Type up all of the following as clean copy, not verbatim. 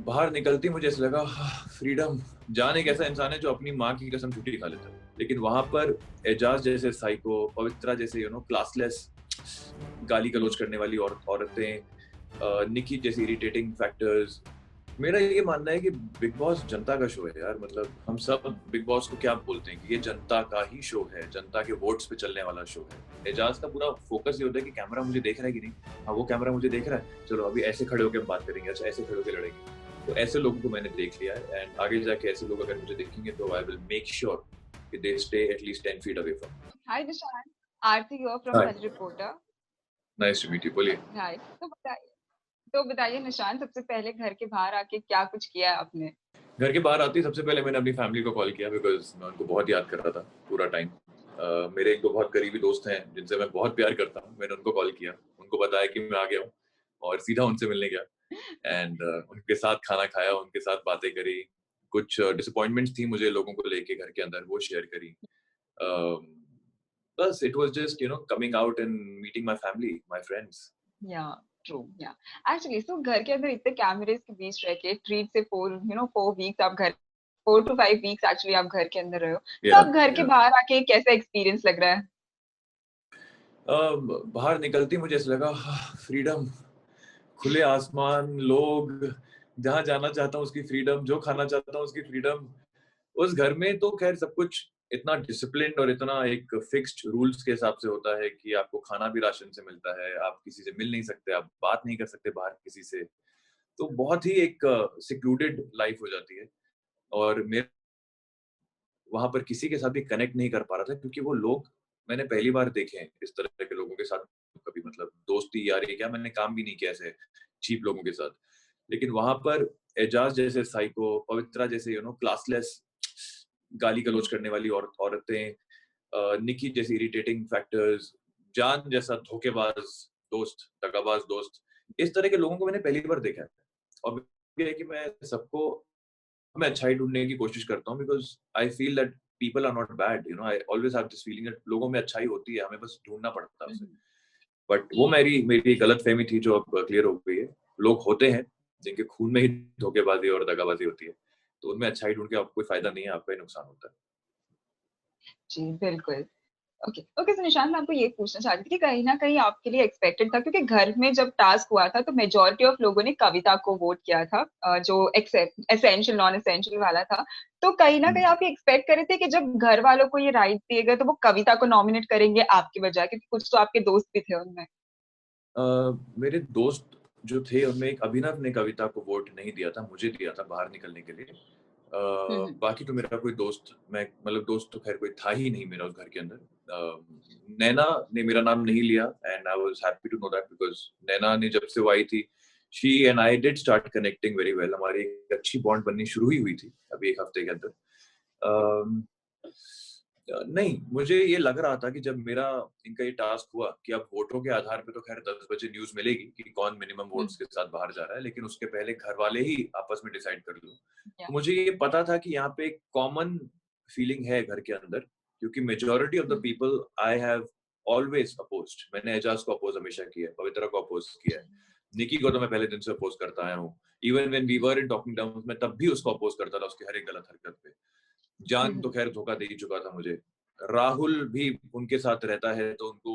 बाहर निकलती मुझे ऐसा लगा फ्रीडम। जान एक ऐसा इंसान है जो अपनी माँ की कसम छुट्टी खा लेता है, लेकिन वहां पर एजाज जैसे साइको, पवित्रा जैसे क्लासलेस गाली गलौज करने वाली औरतें, निकी जैसी इरिटेटिंग फैक्टर्स। मेरा ये मानना है कि बिग बॉस जनता का शो है यार। मतलब हम सब बिग बॉस को क्या बोलते हैं कि ये जनता का ही शो है, जनता के वोट्स पे चलने वाला शो है। एजाज का पूरा फोकस ये होता है कि कैमरा मुझे देख रहा है कि नहीं। हाँ, वो कैमरा मुझे देख रहा है, चलो अभी ऐसे खड़े होकर हम बात करेंगे, अच्छा ऐसे खड़े होकर लड़ेंगे। तो ऐसे लोगों को मैंने देख लिया है, एंड आगे जाके ऐसे लोग अगर मुझे देखेंगे तो आई विल मेक श्योर कि they stay at least 10 feet away from me. Hi Nishant, Aarti here from Hi, TellyReporter. nice to meet you. बोलिए। Hi. तो बताइए निशांत, सबसे पहले घर के बाहर आके क्या कुछ किया है आपने? घर के बाहर आती सबसे पहले मैंने अपनी फैमिली को कॉल किया, बिकॉज मैं उनको बहुत याद कर रहा था पूरा टाइम। मेरे एक दो बहुत करीबी दोस्त हैं जिनसे मैं बहुत प्यार करता हूँ। मैंने उनको कॉल किया, उनको बताया कि मैं आ गया हूँ और सीधा उनसे मिलने गया। एंड उनके साथ खाना खाया, उनके साथ बातें करी। कुछ डिसअपॉइंटमेंट्स थी मुझे लोगों को लेके घर के अंदर, वो शेयर करी। Um, बस it was just coming out and meeting my family, my friends. या ट्रू या एक्चुअली सो घर के अंदर इतने कैमरेज के बीच रह के 3 से 4 वीक्स आप घर 4 to 5 वीक्स एक्चुअली आप घर के अंदर रहे हो, तो या अब घर के बाहर आके कैसा एक्सपीरियंस लग रहा है? बाहर निकलती मुझे ऐसा लगा फ्रीडम, खुले आसमान, लोग, जहाँ जाना चाहता हूँ उसकी फ्रीडम, जो खाना चाहता हूँ उसकी फ्रीडम। उस घर में तो खैर सब कुछ इतना डिसिप्लिन्ड और इतना एक फिक्स्ड रूल्स के हिसाब से होता है कि आपको खाना भी राशन से मिलता है, आप किसी से मिल नहीं सकते, आप बात नहीं कर सकते बाहर किसी से। तो बहुत ही एक सिक्लूडेड लाइफ हो जाती है। और मैं वहां पर किसी के साथ भी कनेक्ट नहीं कर पा रहा था, क्योंकि वो लोग मैंने पहली बार देखे हैं इस तरह के लोगों के साथ। कभी मतलब दोस्ती यारी क्या, मैंने काम भी नहीं किया ऐसे चीप लोगों के साथ। लेकिन वहां पर एजाज जैसे साइको, पवित्रा जैसे क्लासलेस गाली गलौज करने वाली औरतें, निकी जैसी इरिटेटिंग फैक्टर्स, जान जैसा धोखेबाज दोस्त, दगाबाज दोस्त, इस तरह के लोगों को मैंने पहली बार देखा है। और ये है कि मैं अच्छाई ढूंढने की कोशिश करता हूँ, because I feel that people are not bad. I always have this feeling that लोगों में अच्छाई होती है, हमें बस ढूंढना पड़ता है उसे। बट वो मेरी मेरी गलतफहमी थी जो अब क्लियर हो गई है। लोग होते हैं जिनके खून में ही धोखेबाजी और दगाबाजी होती है, तो उनमें अच्छाई ढूंढ के आपको कोई फायदा नहीं है, आपका ही नुकसान होता है। जी बिल्कुल। ओके ओके, तो निशांत मैं आपको ये पूछना चाहती थी कि कहीं ना कहीं आपके लिए एक्सपेक्टेड था, क्योंकि घर में जब टास्क हुआ था तो मेजोरिटी ऑफ लोगों ने कविता को वोट किया था, जो एसेंशियल नॉन एसेंशियल वाला था। तो कहीं ना कहीं हम्म। आप ये एक्सपेक्ट करे थे कि जब घर वालों को ये राइट दिए गए तो वो कविता को नॉमिनेट करेंगे आपके बजाय, क्योंकि कुछ तो आपके दोस्त भी थे उनमें। मेरे दोस्त जो थे उनमें एक अभिनव ने कविता को वोट नहीं दिया था, मुझे दिया था बाहर निकलने के लिए। हम्म। बाकी तो मेरा कोई दोस्त, मैं मतलब दोस्त तो खैर कोई था ही नहीं मेरा उस घर के अंदर। नैना ने मेरा नाम नहीं लिया, and I was happy to know that, because Naina ने जब से वो आई थी, she and I did start connecting very well. हमारी एक अच्छी बॉन्ड बननी शुरू ही हुई थी अभी एक हफ्ते के अंदर। अम, नहीं, मुझे ये लग रहा था कि जब मेरा इनका ये टास्क हुआ कि अब वोटों के आधार पे तो खैर 10 बजे न्यूज मिलेगी कि कौन मिनिमम वोट्स के साथ बाहर जा रहा है, लेकिन उसके पहले घर वाले ही आपस में डिसाइड कर लो। या तो मुझे ये पता था कि यहाँ पे एक कॉमन फीलिंग है घर के अंदर, क्योंकि majority of the people I have always opposed. मैंने एजाज को अपोज हमेशा किया है, पवित्रा को अपोज किया है, निकी को तो मैं पहले दिन से अपोज करता आया हूँ। Even when we were in talking town, मैं तब भी उसको अपोज करता था उसकी हर एक गलत हरकत पे। जान तो खैर धोखा दे ही चुका था मुझे। राहुल भी उनके साथ रहता है, तो उनको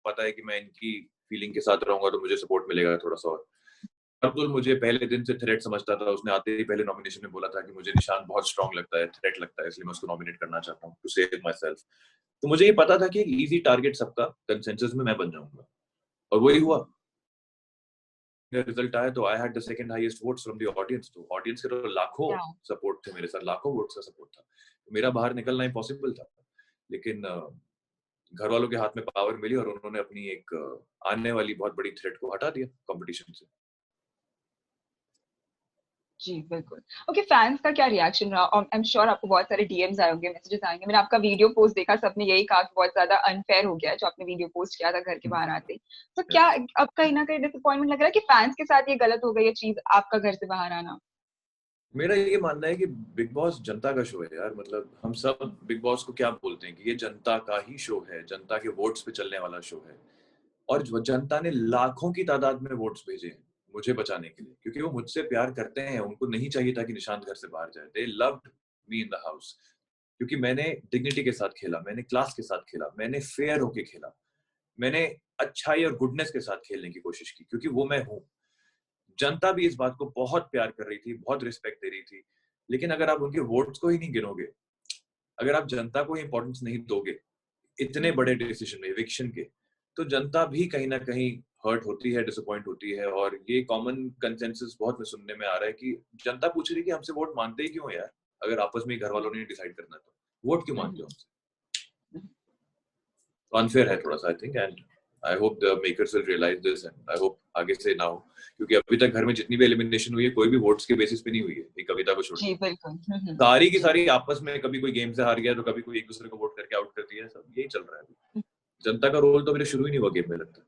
पता है कि मैं इनकी फीलिंग के साथ रहूंगा तो मुझे सपोर्ट मिलेगा थोड़ा सा। और अब्दुल मुझे पहले दिन से थ्रेट समझता था, उसने आते ही पहले नॉमिनेशन में बोला था कि मुझे निशान बहुत स्ट्रांग लगता है, थ्रेट लगता है, इसलिए मैं उसको नॉमिनेट करना चाहता हूँ टू सेव माई सेल्फ। तो मुझे ये पता था कि एक इजी टारगेट सबका कंसेंसस में मैं बन जाऊंगा, और वही हुआ। रिजल्ट आया तो I had the second highest votes from the audience. तो ऑडियंस के तो लाखों या सपोर्ट थे मेरे साथ, लाखों वोट्स का सपोर्ट था। तो मेरा बाहर निकलना इम्पॉसिबल था, लेकिन घर वालों के हाथ में पावर मिली और उन्होंने अपनी एक आने वाली बहुत बड़ी थ्रेट को हटा दिया कंपटीशन से। जी बिल्कुल। ओके, फैंस का क्या रिएक्शन रहा? आई एम श्योर आपको बहुत सारे डीएम्स आए होंगे, मैसेजेस आएंगे। मैंने आपका वीडियो पोस्ट देखा, सबने यही कहा कि बहुत ज्यादा अनफेयर हो गया है जो आपने वीडियो पोस्ट किया था घर के बाहर आते ही। तो क्या अब कहीं ना कहीं डिसअपॉइंटमेंट लग रहा है कि फैंस के साथ ये गलत हो गई है चीज, आपका घर से बाहर आना? मेरा ये मानना है कि बिग बॉस जनता का शो है यार। मतलब हम सब बिग बॉस को क्या बोलते हैं कि ये जनता का ही शो है, जनता के वोट्स पे चलने वाला शो है। और जनता ने लाखों की तादाद में वोट्स भेजे हैं मुझे बचाने के लिए, क्योंकि वो मुझसे प्यार करते हैं। उनको नहीं चाहिए था कि निशांत घर से बाहर जाए। They loved me in the house, क्योंकि मैंने डिग्निटी के साथ खेला, मैंने क्लास के साथ खेला, मैंने फेयर होके खेला, मैंने अच्छाई और गुडनेस के साथ खेलने की कोशिश की, क्योंकि वो मैं हूँ। जनता भी इस बात को बहुत प्यार कर रही थी, बहुत रिस्पेक्ट दे रही थी। लेकिन अगर आप उनके वोट्स को ही नहीं गिनोगे, अगर आप जनता को इंपॉर्टेंस नहीं दोगे इतने बड़े डिसीजन में, इविक्शन के, तो जनता भी कहीं ना कहीं हर्ट होती है, डिसअपॉइंट होती है। और ये कॉमन कंसेंसस बहुत में सुनने में आ रहा है कि जनता पूछ रही है कि हमसे वोट मांगते ही क्यों यार, अगर आपस में घर वालों ने डिसाइड करना है तो वोट क्यों मांगते हो हमसे? तो अनफेयर है थोड़ा सा, I think. And I hope the makers will realise this, and I hope आगे से ना हो, क्योंकि अभी तक घर में जितनी भी एलिमिनेशन हुई है कोई भी वोट्स के बेसिस पे नहीं हुई है, एक कविता को छोड़ जी के। बिल्कुल। सारी की जी सारी आपस में, कभी कोई गेम से हार गया तो कभी कोई एक दूसरे को वोट करके आउट कर दिया, सब यही चल रहा है अभी। जनता का रोल तो मेरे शुरू ही नहीं हुआ गेम में, लगता है।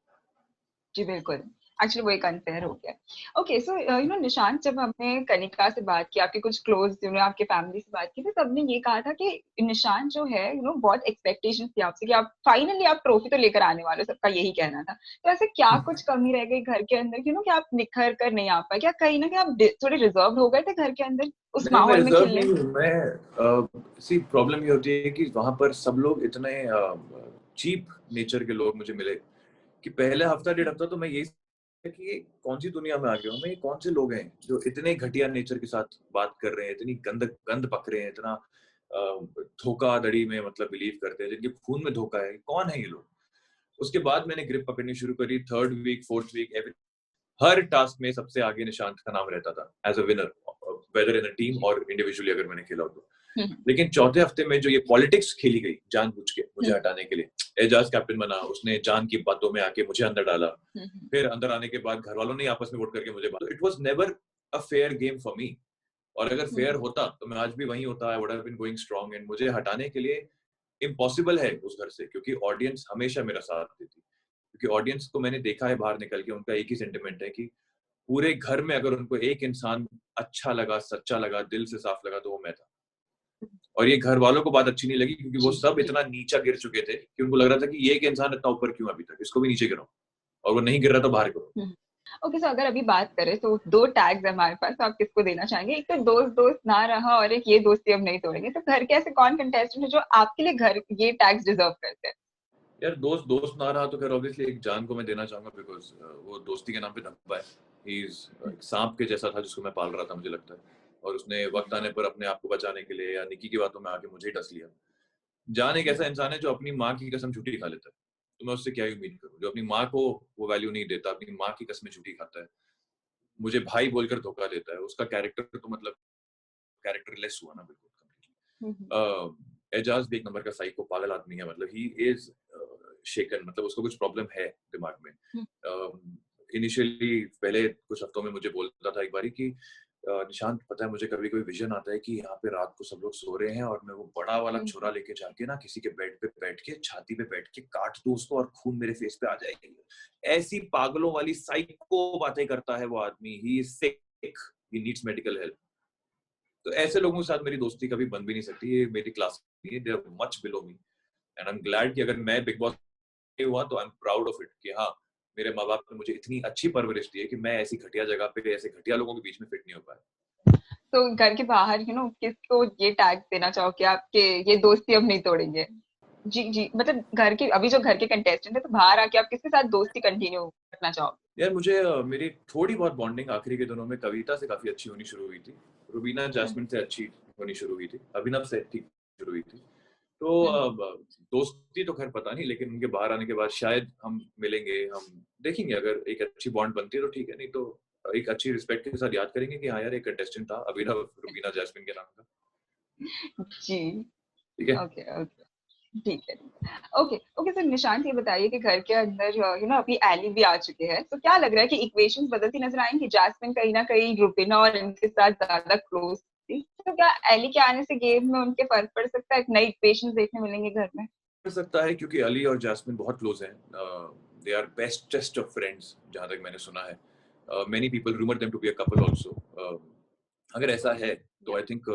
जी बिल्कुल। एक्चुअली वो एक अनफेयर हो गया। ओके, सो निशांत, जब हमने कनिका से बात की, आपके कुछ क्लोज आपके फैमिली से बात की, तो सबने ये कहा था कि निशांत जो है बहुत एक्सपेक्टेशंस थी आपसे कि आप फाइनली आप ट्रॉफी तो लेकर आने वाले हो, सबका यही कहना था। तो ऐसे क्या कुछ कमी रह गई घर के अंदर कि आप निखर कर नहीं आ पाए? क्या कहीं ना कहीं आप थोड़े रिजर्व हो गए थे घर के अंदर उस नहीं, मैं माहौल में रिजर्व खिलने? नहीं हूँ। मैं सी प्रॉब्लम ये होती है कि वहां पर सब लोग इतने चीप नेचर के लोग मुझे मिले कि पहले हफ्ता डेढ़ हफ्ता तो मैं यही सोचा कि ये कौन सी दुनिया में आ गया हूँ मैं, ये कौन से लोग हैं जो इतने घटिया नेचर के साथ बात कर रहे हैं, इतनी गंद गंद पक रहे हैं, इतना धोखाधड़ी में मतलब बिलीव करते हैं, जिनके खून में धोखा है, कौन है ये लोग? उसके बाद मैंने ग्रिप पकड़नी शुरू करी। थर्ड वीक, फोर्थ वीक, हर टास्क में सबसे आगे निशांत का नाम रहता था as a winner, whether in a team और इंडिविजुअली अगर मैंने खेला हो तो। लेकिन चौथे हफ्ते में जो ये पॉलिटिक्स खेली गई जानबूझ के मुझे हटाने के लिए, एजाज कैप्टन बना, उसने जान की बातों में आके मुझे अंदर डाला, फिर अंदर आने के बाद घर वालों ने आपस में वोट करके मुझे बात, it was never a fair game for me. और अगर फेयर होता तो मैं आज भी वहीं होता, I would have been going strong. And मुझे हटाने के लिए इम्पॉसिबल है उस घर से, क्योंकि ऑडियंस हमेशा मेरा साथ देती, क्योंकि ऑडियंस को मैंने देखा है बाहर निकल के, उनका एक ही सेंटिमेंट है कि पूरे घर में अगर उनको एक इंसान अच्छा लगा, सच्चा लगा, दिल से साफ लगा, तो वो मैं था। और ये घर वालों को बात अच्छी नहीं लगी, क्योंकि वो जी सब जी। इतना नीचा गिर चुके थे कि उनको लग रहा था कि ये एक इंसान इतना ऊपर क्यों अभी तक, इसको भी नीचे गिराओ, और वो नहीं गिर रहा तो बाहर करो। ओके, सो अगर अभी बात करें तो दो टैग्स हमारे पास, तो आप किसको देना चाहेंगे? एक तो दोस्त दोस्त ना रहा, और एक ये दोस्ती अब नहीं तोड़ेंगे। तो घर के ऐसे कौन कंटेस्टेंट है जो आपके लिए घर ये टैग्स डिजर्व करते हैं? यार दोस्त दोस्त ना रहा तो फिर ऑब्वियसली एक जान को मैं देना चाहूंगा, बिकॉज वो दोस्ती के नाम पे धब्बा है। ही इज एक सांप के जैसा था जिसको मैं पाल रहा था, मुझे लगता है, और उसने वक्त आने पर अपने आप को बचाने के लिए या निकी की बातों में आके मुझे ही डस लिया। जान एक ऐसा इंसान है जो अपनी माँ की कसम झूठी खा लेता है, तो मैं उससे क्या ही उम्मीद करूँ, जो अपनी माँ को वो वैल्यू नहीं देता, अपनी माँ की कसमें झूठी खाता है, मुझे भाई बोलकर धोखा देता है, उसका कैरेक्टर तो मतलब कैरेक्टर लेस हुआ ना बिल्कुल कंप्लीटली। एजाज भी एक नंबर का साइको पागल आदमी है, मतलब ही इज शेकन, मतलब उसको कुछ प्रॉब्लम है दिमाग में। इनिशियली पहले कुछ हफ्तों में मुझे बोलता था एक बारी कि निशांत, पता है मुझे कभी कभी विजन आता है कि यहाँ पे रात को सब लोग सो रहे हैं और मैं वो बड़ा वाला छुरा लेके जाके ना किसी के बेड पे बैठ के, छाती पे बैठ के काट दूं उसको और खून मेरे फेस पे आ जाएगी। ऐसी पागलों वाली साइको बातें करता है वो आदमी। He is sick, he needs medical help. तो ऐसे लोगों के साथ मेरी दोस्ती कभी बन भी नहीं सकती, ये मेरी क्लास नहीं है, they are much below me. And I am glad कि अगर मैं बिग बॉस हुआ तो I am proud of it कि हाँ, मेरे माँ बाप ने मुझे इतनी अच्छी परवरिश दी है कि मैं ऐसी घटिया जगह पे ऐसे घटिया लोगों के बीच में फिट नहीं हो पाया। तो घर के बाहर किसको ये टैग देना चाहो कि आपके ये दोस्ती अब नहीं तोड़ेंगे? जी जी, मतलब घर के अभी जो घर के कंटेस्टेंट है, तो बाहर आके आप किसके साथ दोस्ती कंटिन्यू रखना चाहो? यार मुझे मेरी थोड़ी बहुत बॉन्डिंग आखिरी के दिनों में कविता से काफी अच्छी होनी शुरू हुई थी, रुबीना जैस्मिन से अच्छी होनी शुरू हुई थी, अभिनव से ठीक शुरू हुई थी। तो दोस्ती तो खैर पता नहीं, लेकिन उनके बाहर आने के बाद शायद हम मिलेंगे, हम देखेंगे, अगर एक अच्छी बॉन्ड बनती है तो ठीक है, नहीं तो एक अच्छी रिस्पेक्ट के साथ याद करेंगे कि हाँ यार एक कंटेस्टेंट था अभिनव रुबीना जैस्मिन के नाम का। जी। ठीक है। Okay okay. ठीक है। ओके ओके, सर निशांत, ये बताइए कि घर के अंदर अभी एली भी आ चुके हैं, तो क्या लग रहा है कि इक्वेशंस बदलती नजर आएंगी? जैस्मिन कहीं ना कहीं रुबीना और इनके साथ ज्यादा क्लोज थी, तो क्या एली के आने से गेम में उनके फर्क पड़ सकता है? नई इक्वेशंस देखने मिलेंगे घर में? हो सकता है, क्योंकि अली और जैस्मिन बहुत क्लोज हैं। They are bestest of friends जहां तक मैंने सुना है। Many people rumour them to be a couple also. अगर ऐसा है तो आई थिंक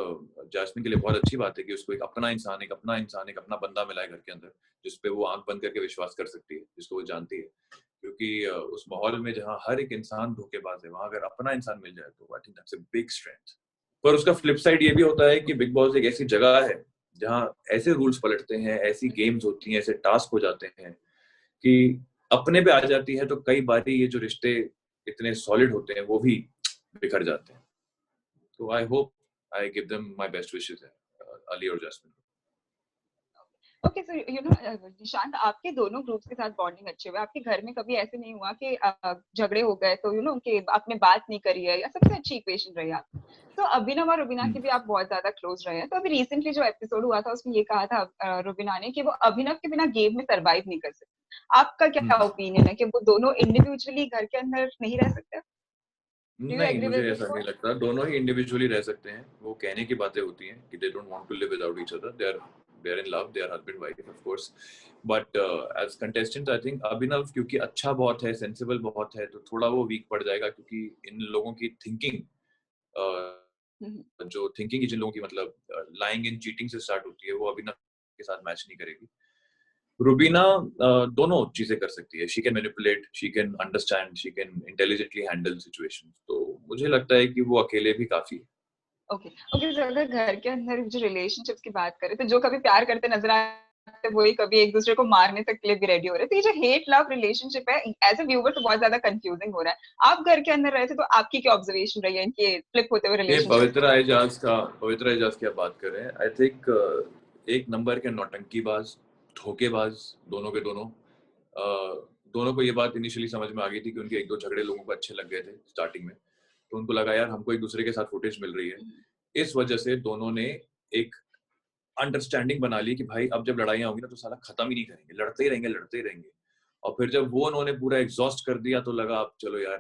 जैस्मिन के लिए बहुत अच्छी बात है कि उसको एक अपना इंसान, एक अपना बंदा मिला है घर के अंदर, जिसपे वो आंख बंद करके विश्वास कर सकती है, जिसको वो जानती है। क्योंकि उस माहौल में जहाँ हर एक इंसान धोखेबाज है, वहाँ अगर अपना इंसान मिल जाए तो I think that's a big strength. पर उसका फ्लिप साइड ये भी होता है कि बिग बॉस एक ऐसी जगह है जहाँ ऐसे रूल्स पलटते हैं, ऐसी गेम्स होती हैं, ऐसे टास्क हो जाते हैं कि अपने पे आ जाती है तो कई बार ये जो रिश्ते इतने सॉलिड होते हैं वो भी बिखर जाते हैं। तो I hope I give them my best wishes Ali और जैस्मिन। ओके सो निशांत, आपके दोनों ग्रुप्स के साथ बॉन्डिंग अच्छे हुए, आपके घर में कभी ऐसे नहीं हुआ कि झगड़े हो गए तो कि आपने बात नहीं करी है, या सबसे अच्छी इक्वेशन रही आप? तो अभिनव और रुबीना के भी आप बहुत ज्यादा क्लोज रहे हैं, तो अभी रिसेंटली जो एपिसोड हुआ था उसमें ये कहा था रुबीना ने कि वो अभिनव के बिना गेम में सरवाइव नहीं कर सकती। आपका क्या ओपिनियन है कि वो दोनों इंडिविजुअली घर के अंदर नहीं रह सकते? डू यू नहीं, एग्री मुझे विद दिस ऐसा नहीं पॉइंट? लगता। दोनों ही इंडिविजुअली रह सकते हैं। वो कहने की बातें होती हैं कि they don't want to live without each other. They are in love, they are husband wife of course. But as contestant I think Abhinav क्योंकि अच्छा बहुत है, सेंसिबल बहुत है, तो थोड़ा वो वीक पड़ जाएगा क्योंकि इन लोगों की थिंकिंग जो थिंकिंग जिन लोगों की मतलब लाइंग इन चीटिंग से स्टार्ट होती है वो अभिनव के साथ मैच नहीं करेगी। रुबीना दोनों चीजें कर सकती है। She can manipulate, she can understand, she can intelligently handle situations. तो मुझे लगता है कि वो अकेले भी काफी है। ओके ओके, तो अगर घर के अंदर जो रिलेशनशिप्स की बात करें तो जो कभी प्यार करते नजर आते वही कभी एक दूसरे को मारने तक के लिए भी रेडी हो रहे हैं। तो ये जो हेट लव रिलेशनशिप है, एज ए व्यूअर तो बहुत ज्यादा कंफ्यूजिंग हो रहा है। आप घर के अंदर रहे थे तो आपकी क्या ऑब्जर्वेशन रही है इनके फ्लिप होते हुए ये रिलेशनशिप को लेकर? पवित्रा एजाज की आप बात कर रहे हैं। आई थिंक एक नंबर के नौटंकीबाज, धोखेबाज, दोनों के दोनों। दोनों को ये बात इनिशियली समझ में आ गई थी कि उनके एक दो झगड़े लोगों को अच्छे लग गए थे स्टार्टिंग में, तो उनको लगा यार हमको एक दूसरे के साथ फुटेज मिल रही है। इस वजह से दोनों ने एक अंडरस्टैंडिंग बना ली कि भाई अब जब लड़ाइयाँ होंगी ना तो साला खत्म ही नहीं करेंगे, लड़ते ही रहेंगे, लड़ते ही रहेंगे। और फिर जब वो उन्होंने पूरा एग्जॉस्ट कर दिया तो लगा अब चलो यार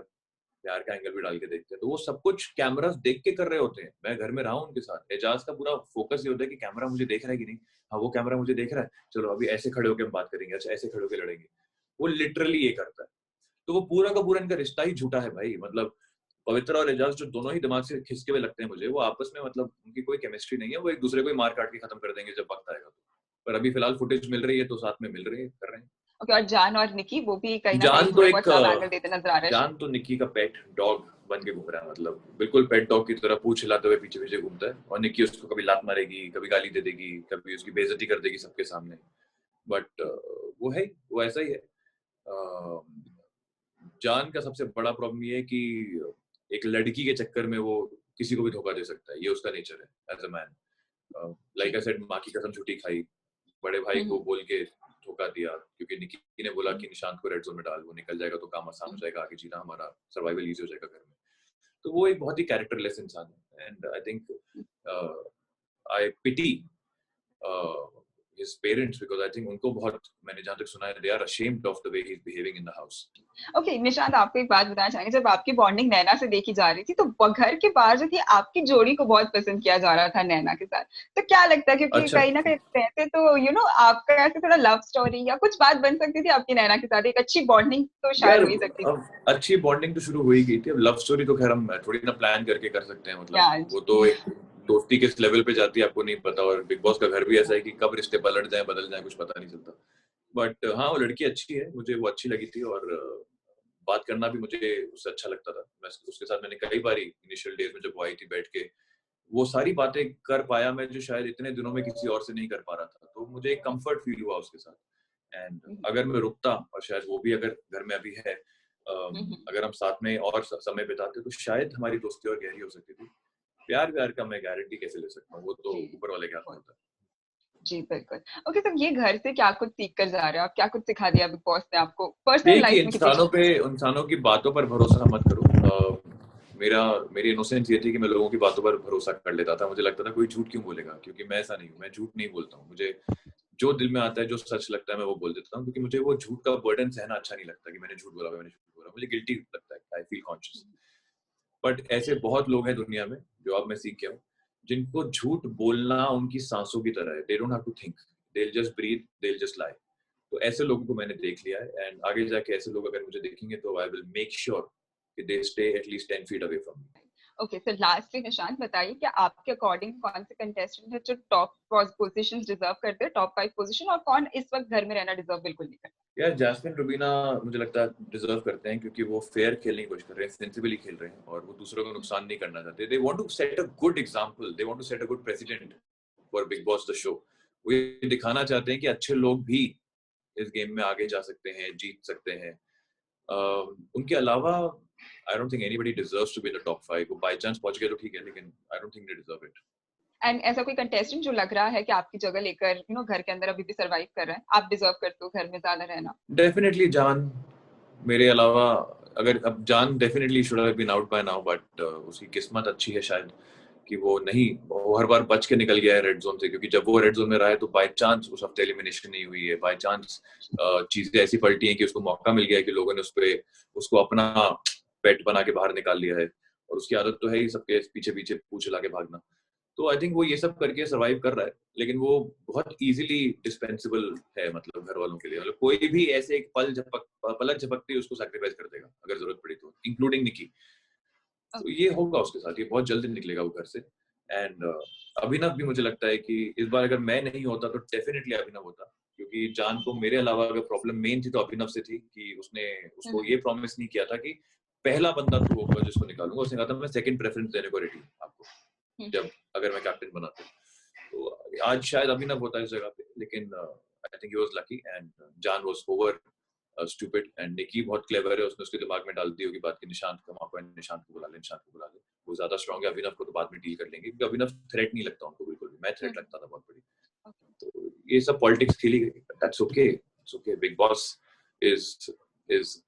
प्यार का एंगल भी डाल के देखते हैं। तो वो सब कुछ कैमरास देख के कर रहे होते हैं। मैं घर में रहा हूँ उनके साथ। एजाज का पूरा फोकस ये होता है कि कैमरा मुझे देख रहा है कि नहीं। हाँ, वो कैमरा मुझे देख रहा है, चलो अभी ऐसे खड़े होकर हम बात करेंगे, अच्छा ऐसे खड़े होकर लड़ेंगे। वो लिटरली ये करता है। तो वो पूरा का पूरा इनका रिश्ता ही झूठा है भाई। मतलब पवित्र और एजाज जो दोनों ही दिमाग से खिसके हुए लगते हैं मुझे, वो आपस में मतलब उनकी कोई केमिस्ट्री नहीं है। वो एक दूसरे को ही मार काट के खत्म कर देंगे जब वक्त आएगा तो। पर अभी फिलहाल फुटेज मिल रही है तो साथ में मिल रही है, कर रहे हैं। ओके, और जान और निकी वो भी कहीं ना कहीं जान तो थोड़े एक बहुत लव एंगल देते नजर आ रहे हैं। जान तो निक्की का पेट डॉग बन के घूम रहा है। मतलब बिल्कुल पेट डॉग की तरह पूंछ हिलाते हुए पीछे पीछे घूमता है। और निक्की उसको कभी लात मारेगी, कभी गाली दे देगी, कभी उसकी बेइज्जती कर देगी सबके सामने। बट वो ऐसा ही है। अ, जान का सबसे बड़ा प्रॉब्लम ये है कि एक लड़की के चक्कर में वो किसी को भी धोखा दे सकता है। ये उसका नेचर है as a man. Like I said, माँ की कसम झूठी खाई, बड़े भाई को बोल के धोखा दिया क्योंकि निकी ने बोला कि निशांत को रेड जोन में डाल, वो निकल जाएगा तो काम आसान हो जाएगा, आगे जीना हमारा सर्वाइवल इजी हो जाएगा घर में। तो वो एक बहुत ही कैरेक्टरलेस इंसान है। And I think I pity his parents because I think उनको बहुत, मैंने जहाँ तक सुना है, they are ashamed of the way he's behaving in the house. Okay Nishant, आपको एक बात बताना चाहेंगे, जब आपकी बॉन्डिंग नैना से देखी जा रही थी तो घर के बाहर जो थी आपकी जोड़ी को बहुत पसंद किया जा रहा था नैना के साथ। तो क्या लगता है, क्योंकि अच्छा, कहीं ना कहीं रहते तो आपका ऐसे थोड़ा लव स्टोरी या कुछ बात बन सकती थी आपकी नैना के साथ, एक अच्छी बॉन्डिंग तो शायद यार हो ही सकती थी। अब अच्छी बॉन्डिंग तो शुरू हो ही गई थी। अब लव स्टोरी तो खैर हम थोड़ी ना प्लान करके कर सकते हैं। मतलब वो तो एक दोस्ती किस लेवल पे जाती है आपको नहीं पता। और बिग बॉस का घर भी ऐसा है कि कब रिश्ते पलट जाए बदल जाए कुछ पता नहीं चलता। बट हाँ, वो लड़की अच्छी है, मुझे वो अच्छी लगी थी। और बात करना भी मुझे उससे अच्छा लगता था। मैं उसके साथ मैंने कई बार इनिशियल डेज में जब वो आई थी बैठ के वो सारी बातें कर पाया मैं जो शायद इतने दिनों में किसी और से नहीं कर पा रहा था। तो मुझे एक कंफर्ट फील हुआ उसके साथ। एंड अगर मैं रुकता और शायद वो भी अगर घर में अभी है, अगर हम साथ में और समय बिताते तो शायद हमारी दोस्ती और गहरी हो सकती थी। प्यार व्यार का मैं गारंटी कैसे ले सकता हूँ, वो तो ऊपर वाले के हाथ में होता है। जी बिल्कुल। ओके, तो ये घर से क्या कुछ सीख कर जा रहे हो आप? क्या कुछ सिखा दिया बिग बॉस ने आपको पर्सनल देखिए, लाइफ में किसी चीज? इंसानों की बातों पर भरोसा मत करो। मेरी इनोसेंस ये थी कि मैं लोगों की बातों पर भरोसा कर लेता था। मुझे लगता था कोई झूठ क्यों बोलेगा, क्योंकि मैं ऐसा नहीं हूँ। मैं झूठ नहीं बोलता हूँ। मुझे जो दिल में आता है, जो सच लगता है, मैं वो बोल देता हूँ। क्योंकि मुझे वो झूठ का बर्डन सहना अच्छा नहीं लगता कि मैंने झूठ बोला, मुझे गिल्टी लगता है। I feel conscious. बट ऐसे बहुत लोग हैं दुनिया में, जो अब मैं सीख गया हूँ, जिनको झूठ बोलना उनकी सांसों की तरह है। They don't have to think, they will just breathe, they will just lie. तो ऐसे लोगों को मैंने देख लिया है। एंड आगे जाके ऐसे लोग अगर मुझे देखेंगे तो आई विल मेक श्योर कि they stay at least 10 feet away from me. Okay, sir lastly Nishant बताइए कि आपके अकॉर्डिंग कौन से कंटेस्टेंट है जो टॉप पोजीशंस डिजर्व करते हैं, टॉप 5 पोजीशन, और कौन इस वक्त घर में रहना डिजर्व बिल्कुल नहीं करता? यार जैस्मिन रुबीना मुझे लगता है डिजर्व करते हैं क्योंकि वो फेयर खेलने की कोशिश कर रहे हैं, सेंसिबली खेल रहे हैं और वो दूसरों को नुकसान नहीं करना चाहते. They want to set a good example, they want to set a good president for Bigg Boss the show. वो ये दिखाना चाहते हैं कि अच्छे लोग भी इस गेम में आगे जा सकते हैं, जीत सकते हैं. उनके अलावा I don't think anybody deserves to be in the top 5. वो बाय चांस पहुंच गए तो ठीक है, लेकिन आई don't think they deserve it. And ऐसा कोई कंटेस्टेंट जो लग रहा है कि आपकी जगह लेकर घर के अंदर अभी भी सरवाइव कर रहा है, आप डिजर्व करते हो घर में ज्यादा रहना? डेफिनेटली जान. मेरे अलावा अगर अब जान definitely should have been out by now, but उसकी किस्मत अच्छी है शायद कि वो हर बार बच के निकल गया है रेड जोन से, क्योंकि जब वो रेड जोन में रहा है तो बाय चांस उस हफ्ते एलिमिनेशन नहीं हुई है. बाय चांस चीजें ऐसी पलटी हैं कि उसको मौका मिल गया है कि लोगों ने उसको अपना पेट बना के बाहर निकाल लिया है. और उसकी आदत तो है ही सबके पीछे पीछे पूंछ हिला के भागना. तो आई थिंक वो ये सब करके सरवाइव कर रहा है, लेकिन वो बहुत इजीली डिस्पेंसिबल है, मतलब घर वालों के लिए. मतलब कोई भी ऐसे एक पलक झपकते ही उसको सैक्रिफाइस कर देगा अगर जरूरत पड़ी तो, इंक्लूडिंग निकी. तो ये होगा उसके साथ, ये बहुत जल्दी निकलेगा वो घर से. एंड अभिनव भी मुझे लगता है कि इस बार अगर मैं नहीं होता तो डेफिनेटली अभिनव होता, क्योंकि जान को मेरे अलावा अगर प्रॉब्लम मेन थी तो अभिनव से थी कि उसने उसको ये प्रॉमिस नहीं किया था कि पहला बंदा तो होगा जिसको निकालूंगा. उसने कहा था मैं सेकंड प्रेफरेंस देने को रेडी हूँ आपको जब अगर मैं कैप्टन बना तो आज शायद अभिनव होता है इस जगह पे, लेकिन I think he was lucky and जान वाज ओवर स्टूपिड. एंड निकी बहुत क्लेवर है, उसने उसके दिमाग में डाल दी होगी बात कि निशांत का मौका है, निशांत को बुला ले. वो ज्यादा स्ट्रांग है, अभिनव को तो बाद में डील कर लेंगे क्योंकि अभिनव थ्रेट नहीं लगता उनको बिल्कुल भी. मैं थ्रेट लगता था बहुत बड़ी. तो ये सब पॉलिटिक्स खेली गई. That's okay, it's okay. Big boss is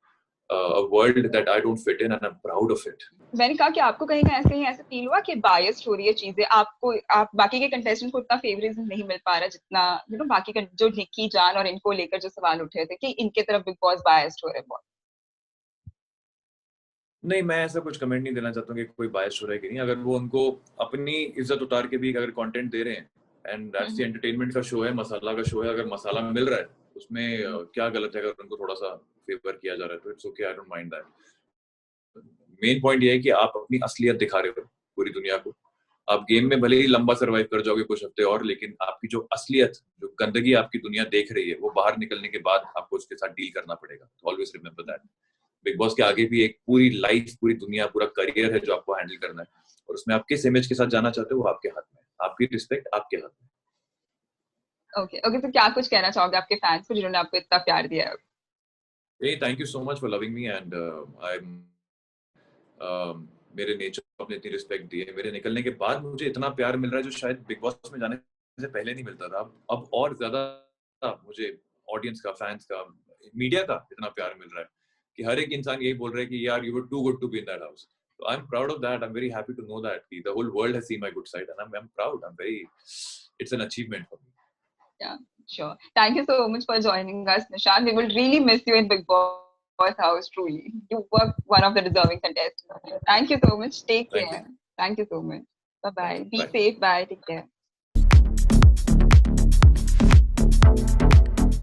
a world that I don't fit in and I'm proud of it. मैंने कहा कि आपको कहीं ऐसे फील हुआ कि बायस्ड हो रही है चीजें, आप बाकी के कंटेस्टेंट को उतना फेवरेटिज्म नहीं मिल पा रहा जितना बाकी जो निक्की जान और इनको लेकर जो सवाल उठ रहे थे कि इनके तरफ बिग बॉस बायस्ड हो रहे हैं बहुत? नहीं, मैं ऐसा कुछ कमेंट नहीं देना चाहता हूँ कि कोई बायस्ड हो रहा है कि नहीं. अगर वो उनको अपनी इज्जत उतार के भी अगर कंटेंट दे रहे हैं एंड दैट्स द एंटरटेनमेंट का शो है, मसाला का शो है, अगर मसाला मिल रहा है उसमें क्या गलत है अगर उनको थोड़ा सा फेवर किया जा रहा है तो it's okay. I don't mind that. Main point ये है कि आप अपनी असलियत दिखा रहे हो पूरी दुनिया को. आप गेम में भले ही लंबा सर्वाइव कर जाओगे कुछ हफ्ते और, लेकिन आपकी जो असलियत, जो गंदगी आपकी दुनिया देख रही है, वो बाहर निकलने के बाद आपको उसके साथ डील करना पड़ेगा. Always remember that. Big boss के आगे भी एक पूरी लाइफ, पूरी दुनिया, पूरा करियर है जो आपको हैंडल करना है, और उसमें आप किस इमेज के साथ जाना चाहते हो वो आपके हाथ में. आपकी रिस्पेक्ट आपके हाथ में. ओके, तो क्या कुछ कहना चाहोगे आपके फैंस को जिन्होंने आपको इतना प्यार दिया है? Hey, thank you so much for loving me and मेरे नेचर को आपने इतनी रिस्पेक्ट दी है. मेरे निकलने के बाद मुझे इतना प्यार मिल रहा है जो शायद बिग बॉस में जाने से पहले नहीं मिलता था. अब और ज्यादा मुझे ऑडियंस का, फैंस का, मीडिया का इतना प्यार मिल रहा है कि हर एक इंसान यही बोल रहा है कि यार you were too good to be in that house. So I'm proud of that. I'm very happy to know that the whole world has seen my good side and I'm proud. It's an achievement for me. Yeah, sure. Thank you so much for joining us, Nishant. We will really miss you in Big Boss house, truly. You were one of the deserving contestants. Thank you so much. Take care. Thank you so much. Bye-bye. Be safe. Bye. Take care.